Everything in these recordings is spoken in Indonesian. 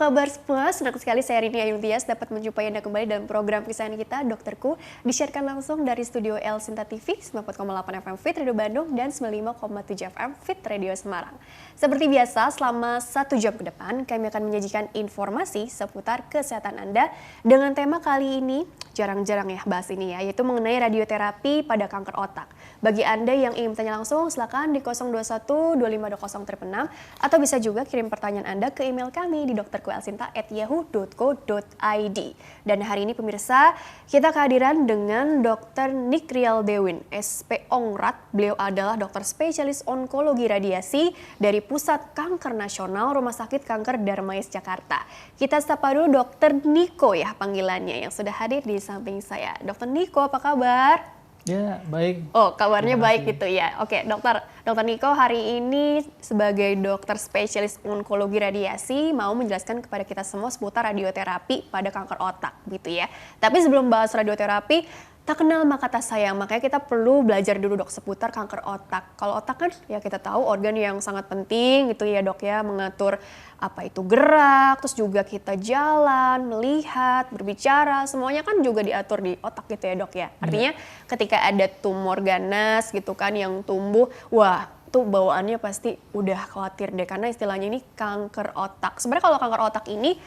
kabar semua? Senang sekali saya Rini Ayu Tias dapat menjumpai Anda kembali dalam program kesayangan kita, Dokterku, disiarkan langsung dari studio El Sinta TV, 94,8 FM Fit Radio Bandung, dan 95,7 FM Fit Radio Semarang. Seperti biasa, selama 1 jam ke depan, kami akan menyajikan informasi seputar kesehatan Anda dengan tema kali ini, jarang-jarang ya bahas ini ya, yaitu mengenai radioterapi pada kanker otak. Bagi Anda yang ingin bertanya langsung, silakan di 021 2520 666 atau bisa juga kirim pertanyaan Anda ke email kami di dokterkuelsinta@yahoo.co.id. Dan hari ini pemirsa, kita kehadiran dengan Dr. Nick Rial Dewin, SP Ongrat. Beliau adalah dokter spesialis onkologi radiasi dari Pusat Kanker Nasional Rumah Sakit Kanker Darmais Jakarta. Kita sapa dulu Dr. Niko ya panggilannya yang sudah hadir di samping saya. Dr. Niko, apa kabar? Ya, baik. Oh, kabarnya baik gitu ya. Oke, Dokter Niko hari ini sebagai dokter spesialis onkologi radiasi mau menjelaskan kepada kita semua seputar radioterapi pada kanker otak gitu ya. Tapi sebelum bahas radioterapi, tak kenal maka tak sayang, makanya kita perlu belajar dulu dok seputar kanker otak. Kalau otak kan ya kita tahu organ yang sangat penting gitu ya dok ya, mengatur apa itu gerak, terus juga kita jalan, melihat, berbicara, semuanya kan juga diatur di otak gitu ya dok ya. Artinya ketika ada tumor ganas gitu kan yang tumbuh, wah tuh bawaannya pasti udah khawatir deh karena istilahnya ini kanker otak. Sebenarnya kalau kanker otak ini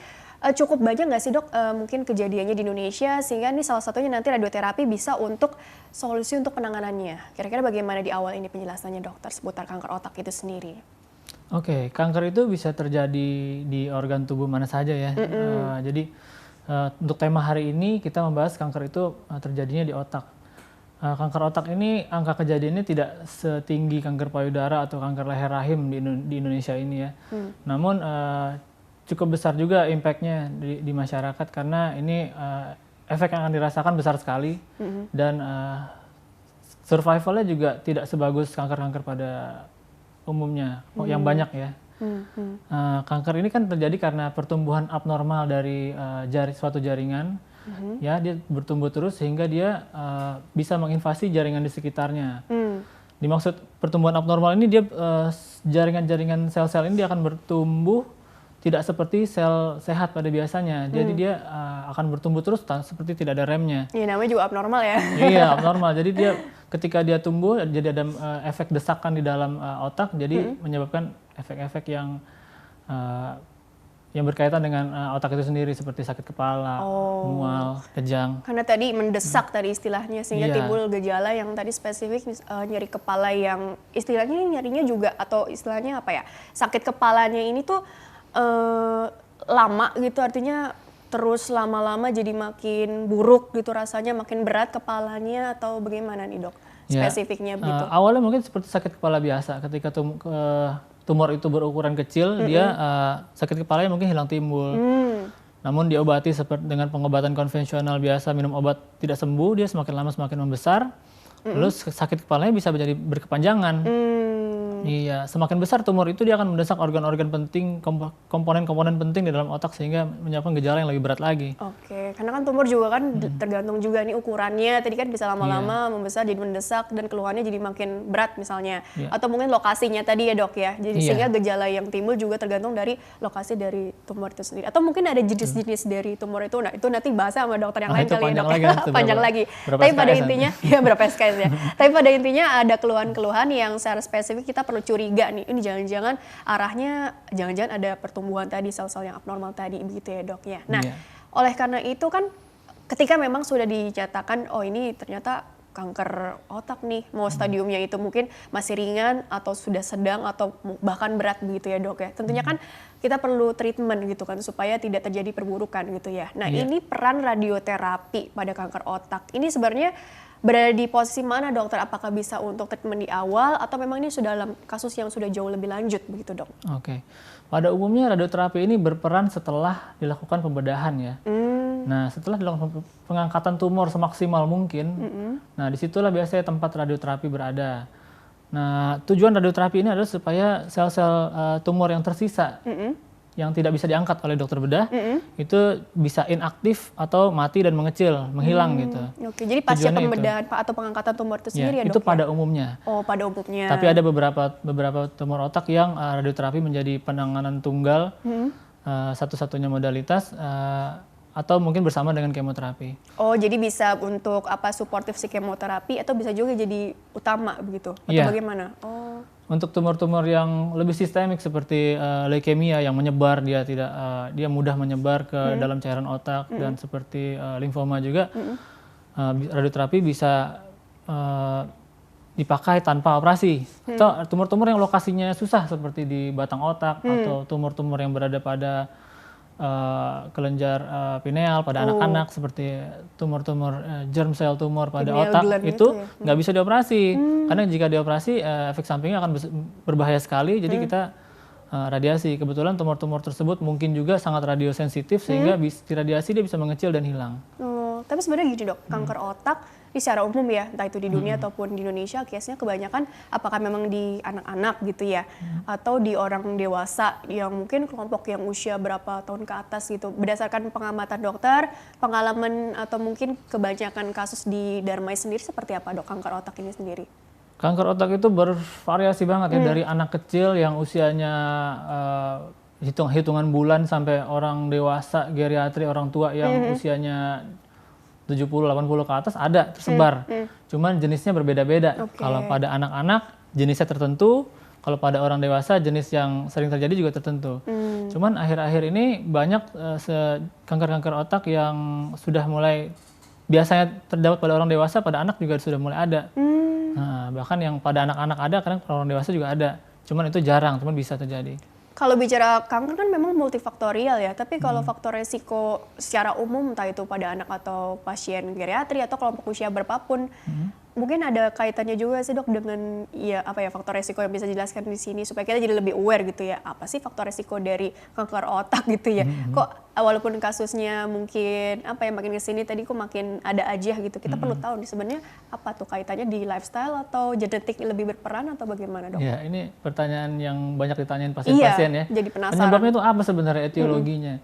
cukup banyak nggak sih dok mungkin kejadiannya di Indonesia sehingga ini salah satunya nanti radioterapi bisa untuk solusi untuk penanganannya. Kira-kira bagaimana di awal ini penjelasannya dokter seputar kanker otak itu sendiri? Oke, kanker itu bisa terjadi di organ tubuh mana saja ya. Jadi untuk tema hari ini kita membahas kanker itu terjadinya di otak. Kanker otak ini angka kejadiannya tidak setinggi kanker payudara atau kanker leher rahim di Indonesia ini ya. Namun cukup besar juga impact-nya di masyarakat karena ini efek yang akan dirasakan besar sekali dan survival-nya juga tidak sebagus kanker-kanker pada umumnya yang banyak ya. Kanker ini kan terjadi karena pertumbuhan abnormal dari suatu jaringan, ya dia bertumbuh terus sehingga dia bisa menginvasi jaringan di sekitarnya. Dimaksud pertumbuhan abnormal ini dia jaringan-jaringan sel-sel ini dia akan bertumbuh tidak seperti sel sehat pada biasanya. Jadi dia akan bertumbuh terus seperti tidak ada remnya. Iya, namanya juga abnormal ya. Iya, abnormal. Jadi dia ketika dia tumbuh jadi ada efek desakan di dalam otak, jadi menyebabkan efek-efek yang berkaitan dengan otak itu sendiri seperti sakit kepala, mual, kejang. Karena tadi mendesak tadi istilahnya sehingga timbul gejala yang tadi spesifik nyeri kepala yang istilahnya nyerinya juga atau istilahnya apa ya? Sakit kepalanya ini tuh lama gitu, artinya terus lama-lama jadi makin buruk gitu rasanya, makin berat kepalanya atau bagaimana nih dok spesifiknya begitu? Awalnya mungkin seperti sakit kepala biasa, ketika tumor itu berukuran kecil, dia sakit kepalanya mungkin hilang timbul. Namun diobati dengan pengobatan konvensional biasa, minum obat tidak sembuh, dia semakin lama semakin membesar, lalu sakit kepalanya bisa menjadi berkepanjangan. Iya, semakin besar tumor itu dia akan mendesak organ-organ penting, komponen-komponen penting di dalam otak sehingga menyebabkan gejala yang lebih berat lagi. Oke, karena kan tumor juga kan tergantung juga nih ukurannya, tadi kan bisa lama-lama membesar jadi mendesak dan keluhannya jadi makin berat misalnya. Atau mungkin lokasinya tadi ya dok ya, jadi sehingga gejala yang timbul juga tergantung dari lokasi dari tumor itu sendiri. Atau mungkin ada jenis-jenis dari tumor itu, nah itu nanti bahas sama dokter yang lain kali ya dok. Panjang lagi. Tapi pada intinya, ya berapa SKS ya. Tapi pada intinya ada keluhan-keluhan yang secara spesifik kita perlu curiga nih, ini jangan-jangan arahnya jangan-jangan ada pertumbuhan tadi sel-sel yang abnormal tadi begitu ya dok ya. Nah, oleh karena itu kan ketika memang sudah dinyatakan oh ini ternyata kanker otak nih, mau stadiumnya itu mungkin masih ringan atau sudah sedang atau bahkan berat begitu ya dok ya. Tentunya kan kita perlu treatment gitu kan supaya tidak terjadi perburukan gitu ya. Nah ini peran radioterapi pada kanker otak ini sebenarnya berada di posisi mana dokter? Apakah bisa untuk treatment di awal atau memang ini sudah dalam kasus yang sudah jauh lebih lanjut begitu dok? Oke, pada umumnya radioterapi ini berperan setelah dilakukan pembedahan ya. Nah setelah dilakukan pengangkatan tumor semaksimal mungkin, nah disitulah biasanya tempat radioterapi berada. Nah tujuan radioterapi ini adalah supaya sel-sel tumor yang tersisa yang tidak bisa diangkat oleh dokter bedah itu bisa inaktif atau mati dan mengecil, menghilang gitu. Oke, jadi pasca pembedahan atau pengangkatan tumor itu sendiri ya dok? Itu pada umumnya. Oh, pada umumnya. Tapi ada beberapa tumor otak yang radioterapi menjadi penanganan tunggal satu-satunya modalitas atau mungkin bersama dengan kemoterapi. Oh, jadi bisa untuk suportif si kemoterapi atau bisa juga jadi utama begitu? Atau bagaimana? Oh. Untuk tumor-tumor yang lebih sistemik seperti leukemia yang menyebar, dia mudah menyebar ke dalam cairan otak, dan seperti limfoma juga, radioterapi bisa dipakai tanpa operasi. Atau tumor-tumor yang lokasinya susah seperti di batang otak, atau tumor-tumor yang berada pada kelenjar pineal pada anak-anak, seperti tumor-tumor germ cell tumor pada otak, itu nggak bisa dioperasi, karena jika dioperasi efek sampingnya akan berbahaya sekali. Jadi kita radiasi. Kebetulan tumor-tumor tersebut mungkin juga sangat radiosensitif, sehingga di radiasi dia bisa mengecil dan hilang. Tapi sebenarnya gini dok, kanker otak ini secara umum ya, entah itu di dunia ataupun di Indonesia, case-nya kebanyakan apakah memang di anak-anak gitu ya, atau di orang dewasa yang mungkin kelompok yang usia berapa tahun ke atas gitu. Berdasarkan pengamatan dokter, pengalaman atau mungkin kebanyakan kasus di Darmais sendiri seperti apa dok, kanker otak ini sendiri? Kanker otak itu bervariasi banget ya, dari anak kecil yang usianya hitungan bulan sampai orang dewasa, geriatri, orang tua yang usianya 70-80 ke atas ada tersebar. Cuman jenisnya berbeda-beda. Kalau pada anak-anak jenisnya tertentu, kalau pada orang dewasa jenis yang sering terjadi juga tertentu. Cuman akhir-akhir ini banyak kanker-kanker otak yang sudah mulai biasanya terdapat pada orang dewasa, pada anak juga sudah mulai ada. Nah, bahkan yang pada anak-anak ada, kadang orang dewasa juga ada. Cuman itu jarang, cuman bisa terjadi. Kalau bicara kanker kan memang multifaktorial ya, tapi kalau faktor resiko secara umum, entah itu pada anak atau pasien geriatri atau kelompok usia berapapun, mungkin ada kaitannya juga sih dok dengan faktor resiko yang bisa dijelaskan di sini supaya kita jadi lebih aware gitu ya, apa sih faktor resiko dari kanker otak gitu ya. Kok walaupun kasusnya mungkin makin kesini tadi kok makin ada aja gitu, kita perlu tahu nih sebenarnya apa tuh kaitannya di lifestyle atau genetik lebih berperan atau bagaimana dok? Ya, ini pertanyaan yang banyak ditanyain pasien-pasien ya. Jadi penasaran. Penyebabnya itu apa sebenarnya, etiologinya?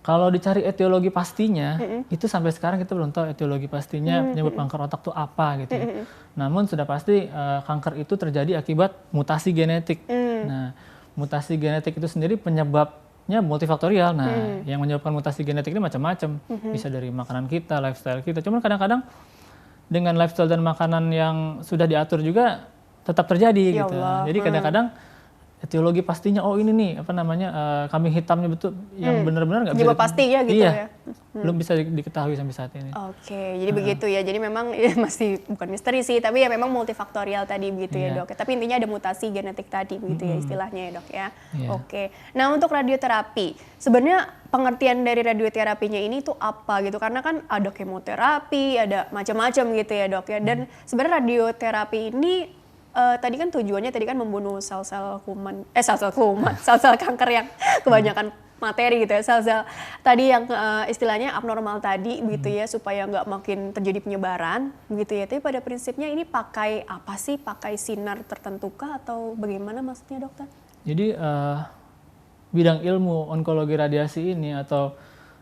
Kalau dicari etiologi pastinya, itu sampai sekarang kita belum tahu etiologi pastinya penyebab kanker otak itu apa gitu ya. Namun sudah pasti kanker itu terjadi akibat mutasi genetik. Nah, mutasi genetik itu sendiri penyebabnya multifaktorial. Nah, yang menyebabkan mutasi genetik ini macam-macam. Bisa dari makanan kita, lifestyle kita. Cuman kadang-kadang dengan lifestyle dan makanan yang sudah diatur juga tetap terjadi gitu. Jadi kadang-kadang etiologi pastinya ini nih kambing hitamnya betul yang benar-benar nggak bisa pastinya gitu ya. Belum bisa diketahui sampai saat ini. Oke, jadi begitu ya. Jadi memang masih bukan misteri sih, tapi ya memang multifaktorial tadi begitu ya dok. Tapi intinya ada mutasi genetik tadi begitu ya istilahnya ya dok ya. Oke. Nah, untuk radioterapi, sebenarnya pengertian dari radioterapinya ini tuh apa gitu? Karena kan ada kemoterapi, ada macam-macam gitu ya dok ya. Dan sebenarnya radioterapi ini tadi kan tujuannya membunuh sel-sel kuman, sel-sel kanker yang kebanyakan materi gitu ya, sel-sel tadi yang istilahnya abnormal tadi begitu ya, supaya nggak makin terjadi penyebaran begitu ya. Tapi pada prinsipnya ini pakai apa sih? Pakai sinar tertentu kah atau bagaimana maksudnya dokter? Jadi bidang ilmu onkologi radiasi ini atau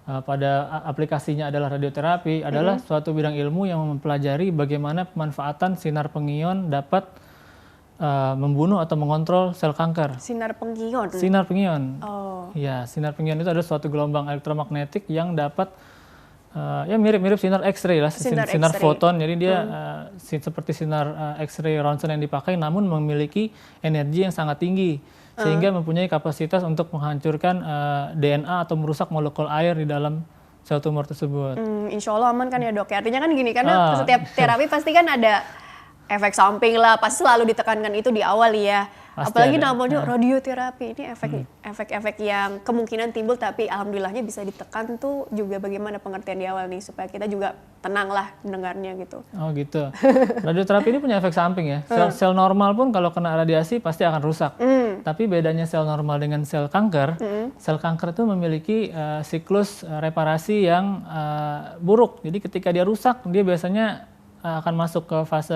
pada aplikasinya adalah radioterapi adalah suatu bidang ilmu yang mempelajari bagaimana pemanfaatan sinar pengion dapat membunuh atau mengontrol sel kanker. Sinar pengion? Sinar pengion. Ya, sinar pengion itu adalah suatu gelombang elektromagnetik yang dapat mirip-mirip sinar X-ray lah, sinar foton. Jadi dia seperti sinar X-ray ronsen yang dipakai, namun memiliki energi yang sangat tinggi, sehingga mempunyai kapasitas untuk menghancurkan DNA atau merusak molekul air di dalam sel tumor tersebut. Insya Allah aman kan ya dok? Artinya kan gini, karena setiap terapi pasti kan ada efek samping lah, pasti selalu ditekankan itu di awal ya. Pasti apalagi ada. Namanya radioterapi, ini efek-efek yang kemungkinan timbul, tapi alhamdulillahnya bisa ditekan tuh juga bagaimana pengertian di awal nih, supaya kita juga tenang lah mendengarnya gitu. Oh gitu. Radioterapi ini punya efek samping ya. Sel normal pun kalau kena radiasi pasti akan rusak. Tapi bedanya sel normal dengan sel kanker, sel kanker itu memiliki siklus reparasi yang buruk. Jadi ketika dia rusak, dia biasanya akan masuk ke fase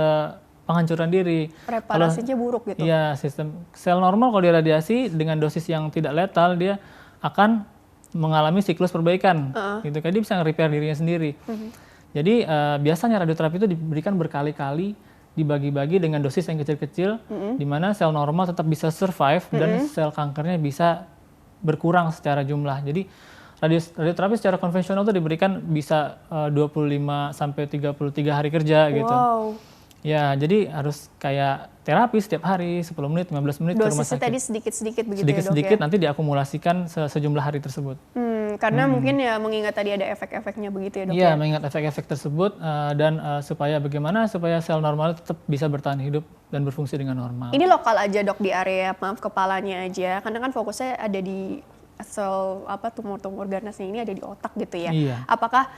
penghancuran diri. Reparasinya buruk gitu? Iya, sistem sel normal kalau diradiasi dengan dosis yang tidak letal, dia akan mengalami siklus perbaikan. Gitu kan, dia bisa nge-repair dirinya sendiri. Jadi biasanya radioterapi itu diberikan berkali-kali, dibagi-bagi dengan dosis yang kecil-kecil, di mana sel normal tetap bisa survive dan sel kankernya bisa berkurang secara jumlah. Jadi radioterapi secara konvensional itu diberikan bisa 25 sampai 33 hari kerja gitu. Wow. Ya, jadi harus kayak terapi setiap hari 10 menit, 15 menit ke rumah sakit. Dosisnya tadi sedikit-sedikit begitu Sedikit-sedikit ya, Dok, ya? nanti diakumulasikan sejumlah hari tersebut. Karena mungkin ya mengingat tadi ada efek-efeknya begitu ya, Dok, Iya, ya? mengingat efek-efek tersebut dan supaya sel normal tetap bisa bertahan hidup dan berfungsi dengan normal. Ini lokal aja, Dok, di area kepalanya aja. Karena kan fokusnya ada di tumor-tumor ganasnya ini ada di otak gitu ya. Iya. Apakah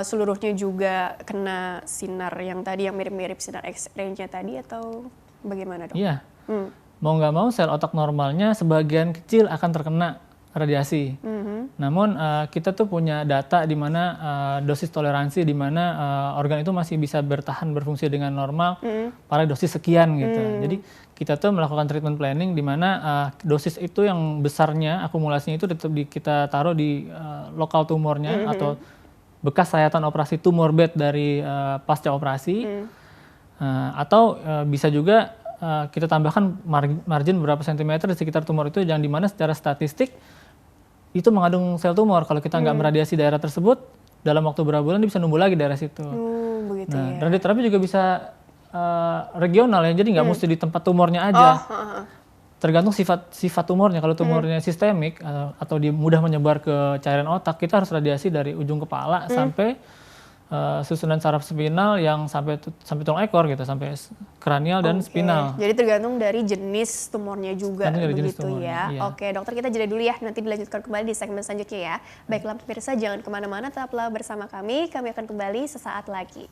seluruhnya juga kena sinar yang tadi yang mirip-mirip sinar X-ray-nya tadi atau bagaimana, Dok? Iya. Mau nggak mau sel otak normalnya sebagian kecil akan terkena radiasi. Namun kita tuh punya data di mana dosis toleransi di mana organ itu masih bisa bertahan berfungsi dengan normal pada dosis sekian gitu. Jadi kita tuh melakukan treatment planning di mana dosis itu yang besarnya akumulasinya itu tetap kita taruh di lokal tumornya atau bekas sayatan operasi tumor bed dari pasca operasi atau bisa juga kita tambahkan margin berapa sentimeter di sekitar tumor itu yang dimana secara statistik itu mengandung sel tumor. Kalau kita nggak meradiasi daerah tersebut, dalam waktu berapa bulan dia bisa numbuh lagi daerah situ. Begitu Nah, ya. radioterapi juga bisa regional ya, jadi nggak mesti di tempat tumornya aja. Tergantung sifat tumornya. Kalau tumornya sistemik atau dia mudah menyebar ke cairan otak, kita harus radiasi dari ujung kepala sampai susunan saraf spinal yang sampai tulang ekor gitu, sampai kranial dan spinal. Jadi tergantung dari jenis tumornya juga Dari jenis begitu tumornya, ya. iya. Oke, dokter, kita jeda dulu ya. Nanti dilanjutkan kembali di segmen selanjutnya ya. Baiklah pemirsa, jangan kemana-mana, tetaplah bersama kami. Kami akan kembali sesaat lagi.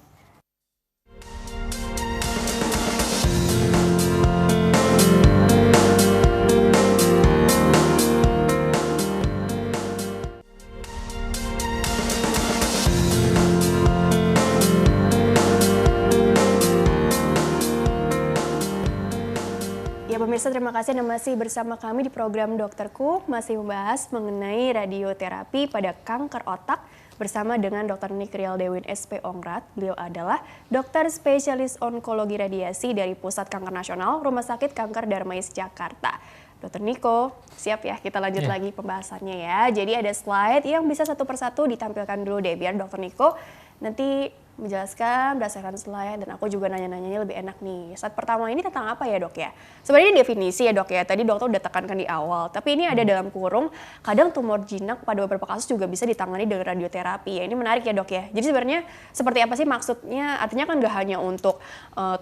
Ya pemirsa, terima kasih Anda masih bersama kami di program Dokterku, masih membahas mengenai radioterapi pada kanker otak bersama dengan Dr. Nike Rialdewin SP Ongrat. Beliau adalah dokter spesialis onkologi radiasi dari Pusat Kanker Nasional Rumah Sakit Kanker Darmais Jakarta. Dr. Niko, siap ya kita lanjut lagi pembahasannya ya. Jadi ada slide yang bisa satu persatu ditampilkan dulu deh biar Dr. Niko nanti menjelaskan berdasarkan slide dan aku juga nanya-nanyanya lebih enak nih. Slide pertama ini tentang apa ya, Dok ya? Sebenarnya ini definisi ya, Dok ya. Tadi dokter udah tekankan di awal, tapi ini ada dalam kurung kadang tumor jinak pada beberapa kasus juga bisa ditangani dengan radioterapi. Ya, ini menarik ya, Dok ya. Jadi sebenarnya seperti apa sih maksudnya? Artinya kan gak hanya untuk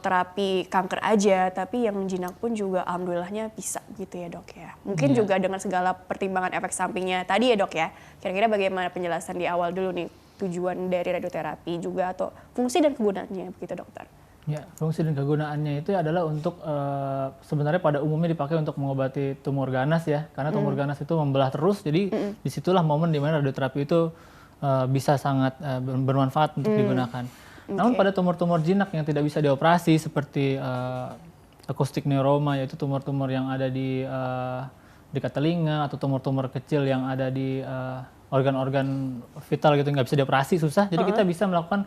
terapi kanker aja, tapi yang jinak pun juga alhamdulillahnya bisa gitu ya, Dok ya. Mungkin juga dengan segala pertimbangan efek sampingnya tadi ya, Dok ya. Kira-kira bagaimana penjelasan di awal dulu nih? Tujuan dari radioterapi juga atau fungsi dan kegunaannya begitu, dokter? Ya, fungsi dan kegunaannya itu adalah untuk sebenarnya pada umumnya dipakai untuk mengobati tumor ganas ya, karena tumor ganas itu membelah terus, jadi disitulah momen di mana radioterapi itu bisa sangat bermanfaat untuk digunakan. Namun pada tumor-tumor jinak yang tidak bisa dioperasi seperti acoustic neuroma, yaitu tumor-tumor yang ada di dekat telinga atau tumor-tumor kecil yang ada di organ-organ vital gitu, nggak bisa dioperasi, susah. Jadi kita bisa melakukan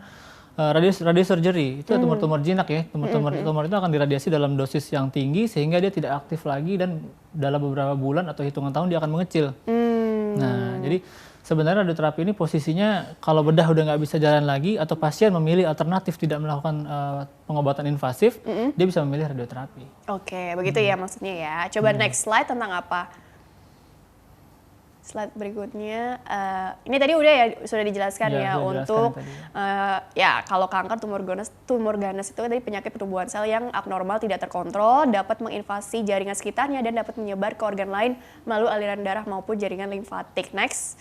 radiosurgery. Itu tumor-tumor jinak ya. Tumor itu akan diradiasi dalam dosis yang tinggi sehingga dia tidak aktif lagi dan dalam beberapa bulan atau hitungan tahun dia akan mengecil. Nah, jadi sebenarnya radioterapi ini posisinya kalau bedah udah nggak bisa jalan lagi atau pasien memilih alternatif tidak melakukan pengobatan invasif, dia bisa memilih radioterapi. Oke, begitu ya maksudnya ya. Coba next slide tentang apa? Slide berikutnya, ini tadi udah ya sudah dijelaskan ya untuk ya kalau kanker tumor ganas itu tadi penyakit pertumbuhan sel yang abnormal tidak terkontrol dapat menginvasi jaringan sekitarnya dan dapat menyebar ke organ lain melalui aliran darah maupun jaringan limfatik. Next,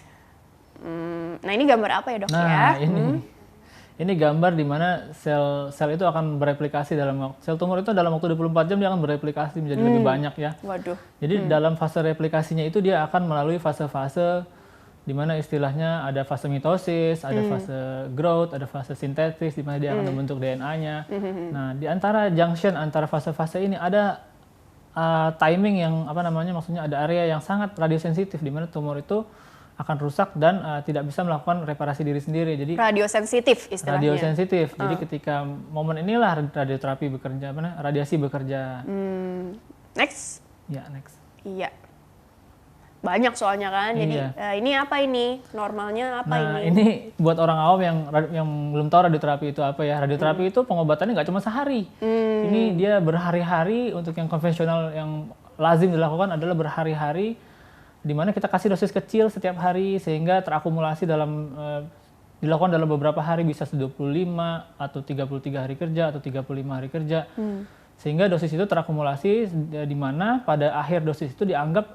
nah ini gambar apa ya, Dok ya? Ini gambar di mana sel itu akan bereplikasi sel tumor itu dalam waktu 24 jam dia akan bereplikasi menjadi lebih banyak ya. Waduh. Jadi dalam fase replikasinya itu dia akan melalui fase-fase di mana istilahnya ada fase mitosis, ada fase growth, ada fase sintesis di mana dia akan membentuk DNA-nya. Nah, di antara junction antara fase-fase ini ada timing yang maksudnya ada area yang sangat radiosensitif di mana tumor itu akan rusak dan tidak bisa melakukan reparasi diri sendiri. Jadi radiosensitif istilahnya. Radiosensitif. Jadi ketika momen inilah radioterapi bekerja, radiasi bekerja. Next. Ya, next. Iya. banyak soalnya kan. Jadi ini apa ini? Normalnya apa nah, ini? ini buat orang awam yang belum tahu radioterapi itu apa ya. Radioterapi itu pengobatannya nggak cuma sehari. Ini dia berhari-hari. Untuk yang konvensional yang lazim dilakukan adalah berhari-hari, di mana kita kasih dosis kecil setiap hari sehingga terakumulasi dilakukan dalam beberapa hari, bisa 25 atau 33 hari kerja atau 35 hari kerja. Sehingga dosis itu terakumulasi di mana pada akhir dosis itu dianggap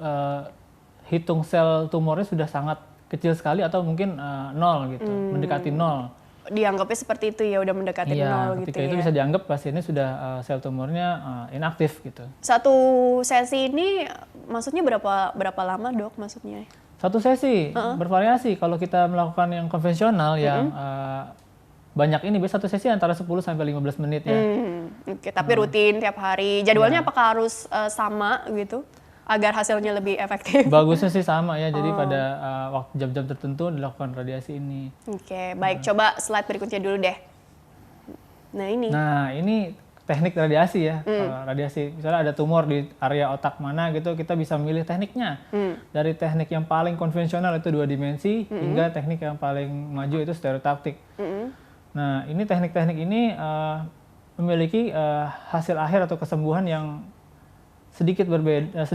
hitung sel tumornya sudah sangat kecil sekali atau mungkin nol gitu, mendekati nol. Dianggapnya seperti itu ya, udah mendekati nol gitu ya. Ketika itu bisa dianggap pasiennya sudah sel tumornya inaktif gitu. Satu sesi ini maksudnya berapa lama dok maksudnya? Satu sesi bervariasi. Kalau kita melakukan yang konvensional yang banyak ini, biasa satu sesi antara 10 sampai 15 menit ya. Oke, tapi rutin tiap hari. Jadwalnya apakah harus sama gitu agar hasilnya lebih efektif? Bagusnya sih sama ya. Jadi pada waktu jam-jam tertentu dilakukan radiasi ini. Oke, baik. Coba slide berikutnya dulu deh. Nah, ini teknik radiasi ya. Radiasi, misalnya ada tumor di area otak mana gitu, kita bisa memilih tekniknya. Dari teknik yang paling konvensional itu 2 dimensi, hingga teknik yang paling maju itu stereotaktik. Nah, ini teknik-teknik ini memiliki hasil akhir atau kesembuhan yang sedikit berbeda,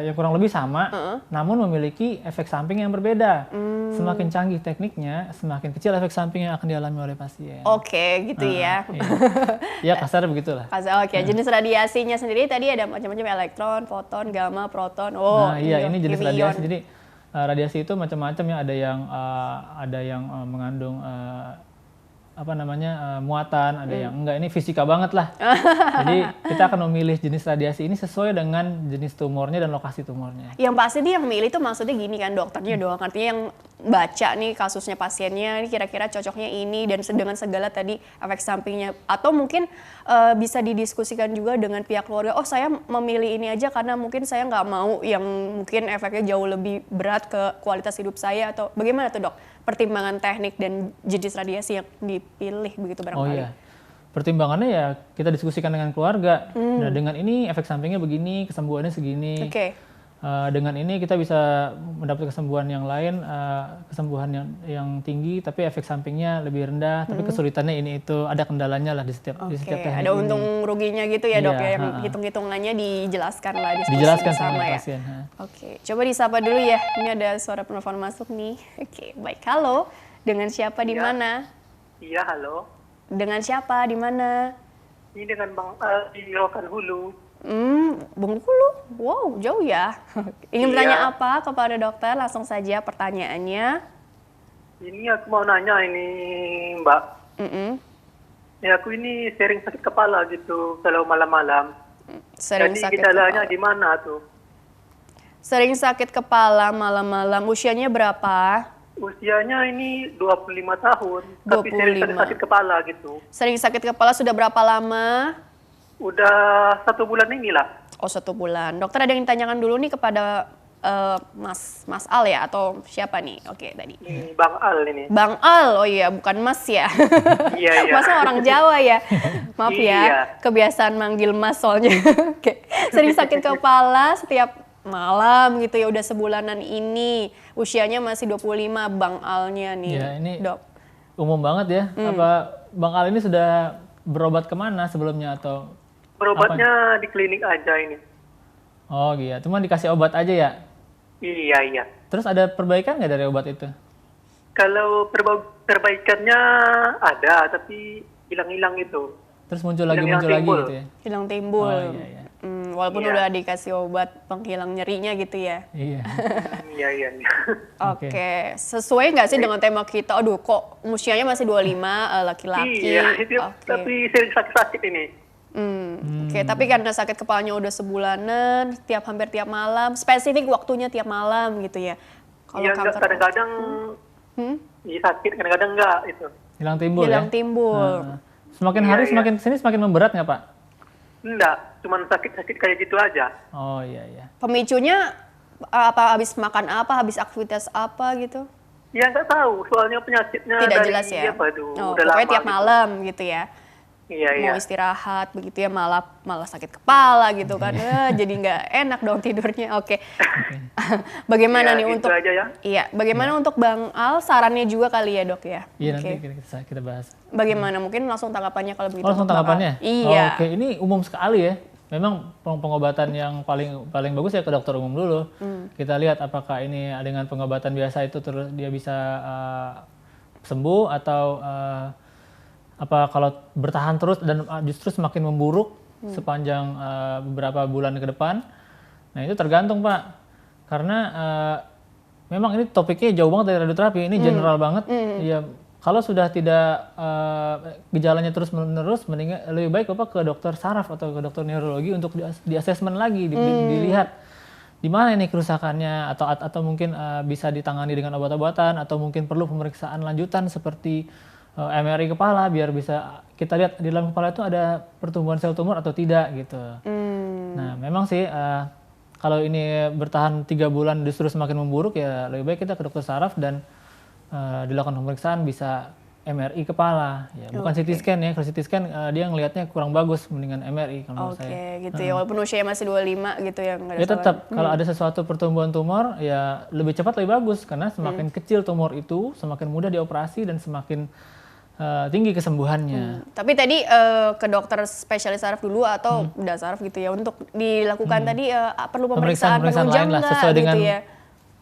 yang kurang lebih sama, namun memiliki efek samping yang berbeda. Semakin canggih tekniknya, semakin kecil efek samping yang akan dialami oleh pasien. Oke, gitu ya. Ya, kasar begitulah. Oke, jenis radiasinya sendiri tadi ada macam-macam, elektron, foton, gamma, proton. Nah, iya, ini jenis radiasi. Jadi radiasi itu macam-macam ya. Ada yang mengandung muatan, ada yang enggak. Ini fisika banget lah. Jadi kita akan memilih jenis radiasi ini sesuai dengan jenis tumornya dan lokasi tumornya. Yang pasti nih yang milih tuh maksudnya gini kan, dokternya doang. Artinya yang baca nih kasusnya pasiennya, ini kira-kira cocoknya ini dan dengan segala tadi efek sampingnya. Atau mungkin bisa didiskusikan juga dengan pihak keluarga. Oh, saya memilih ini aja karena mungkin saya nggak mau yang mungkin efeknya jauh lebih berat ke kualitas hidup saya, atau bagaimana tuh dok? Pertimbangan teknik dan jenis radiasi yang dipilih begitu barangkali. Oh iya, pertimbangannya ya kita diskusikan dengan keluarga. Nah, dengan ini efek sampingnya begini, kesembuhannya segini. Dengan ini kita bisa mendapat kesembuhan yang lain, kesembuhan yang tinggi, tapi efek sampingnya lebih rendah. Tapi kesulitannya ini itu, ada kendalanya lah di setiap teknik. Ada untung ruginya gitu ya dok ya, yang hitung-hitungannya dijelaskan lah, dijelaskan sama pasien. Oke, coba disapa dulu ya. Ini ada suara penelpon masuk nih. Oke, baik. Halo, dengan siapa di mana? Iya, halo. Dengan siapa di mana? Ini dengan Bang Al di Rokan Hulu. Bengkulu, wow jauh ya. Ingin bertanya apa kepada dokter? Langsung saja pertanyaannya. Ini aku mau nanya ini Mbak. Ya, aku ini sering sakit kepala gitu kalau malam-malam. Sering Jadi sakit gejalanya kepala. di mana tuh? Sering sakit kepala malam-malam. Usianya berapa? Usianya ini 25 tahun. Tapi sering sakit kepala gitu. Sering sakit kepala sudah berapa lama? Udah 1 bulan inilah. Oh, 1 bulan. Dokter ada yang ditanyakan dulu nih kepada Mas Al ya, atau siapa nih? Oke, tadi. Bang Al ini. Bang Al, oh iya, bukan Mas ya. Iya. Masa orang Jawa ya? Maaf ya, kebiasaan manggil Mas soalnya. Oke. Sering sakit kepala setiap malam gitu ya, udah sebulanan ini. Usianya masih 25, Bang Alnya nih, ya, ini dok. Umum banget ya. Apa Bang Al ini sudah berobat kemana sebelumnya atau? Berobatnya di klinik aja ini. Oh iya, cuma dikasih obat aja ya? Iya. Terus ada perbaikan nggak dari obat itu? Kalau perbaikannya ada, tapi hilang-hilang itu. Terus muncul lagi gitu ya? Hilang timbul. Oh iya. Walaupun udah dikasih obat penghilang nyerinya gitu ya? Iya. Iya. Oke. Sesuai nggak sih dengan tema kita? Aduh, kok usianya masih 25, laki-laki? Iya, itu tapi sering sakit-sakit ini. Oke, tapi karena sakit kepalanya udah sebulanan, hampir tiap malam, spesifik waktunya tiap malam gitu ya? Iya, kadang-kadang sakit, kadang-kadang enggak itu. Hilang timbul. Nah, semakin hari semakin kesini semakin memberat nggak Pak? Enggak, cuma sakit-sakit kayak gitu aja. Oh iya. Pemicunya apa, habis makan apa, habis aktivitas apa gitu? Ya nggak tahu, soalnya penyakitnya tidak dari jelas ya? apa tuh, Oh, udah pokoknya lama tiap gitu. malam gitu ya? mau istirahat begitu ya, malah sakit kepala gitu kan. Jadi nggak enak dong tidurnya. Oke. Bagaimana nih gitu untuk aja ya. Iya, bagaimana untuk Bang Al, sarannya juga kali ya, Dok ya? Iya, nanti kita bahas. Bagaimana mungkin langsung tanggapannya kalau begitu? Langsung tanggapannya? Iya. Oke, ini umum sekali ya. Memang pengobatan yang paling bagus ya ke dokter umum dulu. Kita lihat apakah ini dengan pengobatan biasa itu terus dia bisa sembuh atau apa kalau bertahan terus dan justru semakin memburuk sepanjang beberapa bulan ke depan. Nah, itu tergantung, Pak. Karena memang ini topiknya jauh banget dari radioterapi, ini general banget. Ya, kalau sudah tidak gejalanya terus-menerus, mendingan lebih baik Bapak ke dokter saraf atau ke dokter neurologi untuk di assessment lagi, dilihat di mana ini kerusakannya, atau mungkin bisa ditangani dengan obat-obatan, atau mungkin perlu pemeriksaan lanjutan seperti MRI kepala biar bisa kita lihat di dalam kepala itu ada pertumbuhan sel tumor atau tidak gitu. Nah, memang sih kalau ini bertahan 3 bulan justru semakin memburuk, ya lebih baik kita ke dokter saraf dan dilakukan pemeriksaan, bisa MRI kepala, ya bukan CT scan ya. Kalau CT scan dia ngelihatnya kurang bagus, mendingan MRI kalau menurut saya. Oke, gitu ya. Walaupun usia masih 25 gitu ya, nggak ada ya tetap kalau ada sesuatu pertumbuhan tumor, ya lebih cepat lebih bagus, karena semakin kecil tumor itu semakin mudah dioperasi dan semakin tinggi kesembuhannya. Tapi tadi ke dokter spesialis saraf dulu atau bedah saraf gitu ya, untuk dilakukan tadi perlu pemeriksaan penunjang lain lah, nggak sesuai gitu dengan ya?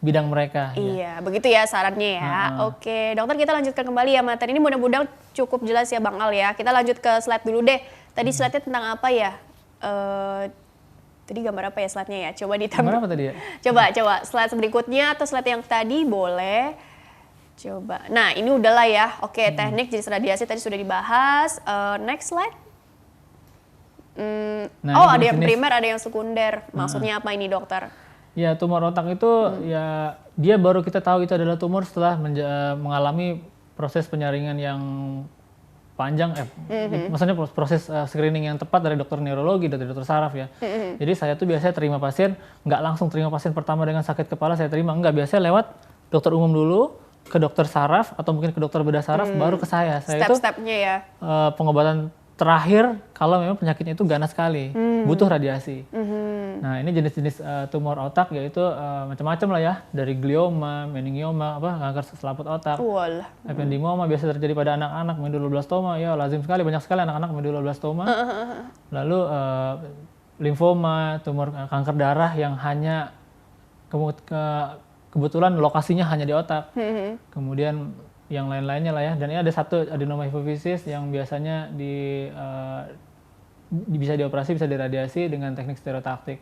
bidang mereka. Iya, begitu ya sarannya ya. Oke, dokter, kita lanjutkan kembali ya materi ini, mudah-mudahan cukup jelas ya Bang Al ya. Kita lanjut ke slide dulu deh. Tadi slide-nya tentang apa ya? Tadi gambar apa ya slide-nya ya? Coba ditambah. Gambar apa tadi ya? Coba slide berikutnya atau slide yang tadi boleh. Coba. Nah, ini udahlah ya. Oke, teknik jenis radiasi tadi sudah dibahas. Next slide. Nah, ada yang primer, ada yang sekunder. Maksudnya apa ini, dokter? Ya, tumor otak itu ya dia baru kita tahu itu adalah tumor setelah mengalami proses penyaringan yang panjang, maksudnya proses screening yang tepat dari dokter neurologi, dari dokter saraf ya. Jadi saya tuh biasanya terima pasien, nggak langsung terima pasien pertama dengan sakit kepala saya terima, enggak, biasanya lewat dokter umum dulu, ke dokter saraf atau mungkin ke dokter bedah saraf, baru ke saya. Step-stepnya ya. Pengobatan terakhir kalau memang penyakitnya itu ganas sekali, butuh radiasi. Nah, ini jenis-jenis tumor otak yaitu macam-macam lah ya, dari glioma, meningioma, kanker selaput otak, ependimoma biasa terjadi pada anak-anak, medulloblastoma, ya lazim sekali, banyak sekali anak-anak medulloblastoma. Lalu limfoma, tumor kanker darah yang hanya kebetulan lokasinya hanya di otak. Kemudian yang lain-lainnya lah ya. Dan ini ada satu adenoma hipofisis yang biasanya bisa dioperasi, bisa diradiasi dengan teknik stereotaktik.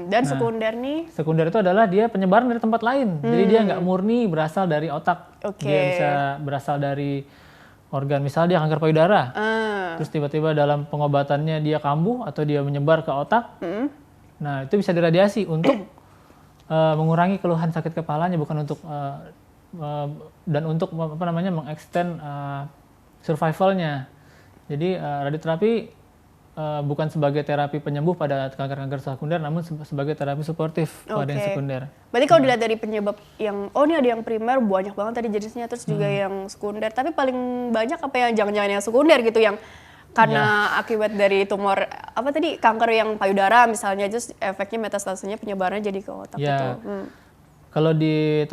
Dan sekunder nih? Sekunder itu adalah dia penyebaran dari tempat lain. Jadi dia nggak murni berasal dari otak. Dia bisa berasal dari organ, misalnya dia kanker payudara. Terus tiba-tiba dalam pengobatannya dia kambuh atau dia menyebar ke otak. Nah, itu bisa diradiasi untuk mengurangi keluhan sakit kepalanya, bukan untuk dan untuk mengextend survivalnya. Jadi radioterapi bukan sebagai terapi penyembuh pada kanker-kanker sekunder, namun sebagai terapi suportif pada yang sekunder. Berarti kalau dilihat dari penyebab yang, ini ada yang primer banyak banget tadi jenisnya, terus juga yang sekunder. Tapi paling banyak apa yang jangan-jangan yang sekunder gitu, yang karena akibat dari tumor apa tadi, kanker yang payudara misalnya, terus efeknya metastasenya penyebarannya jadi ke otak gitu. Kalau di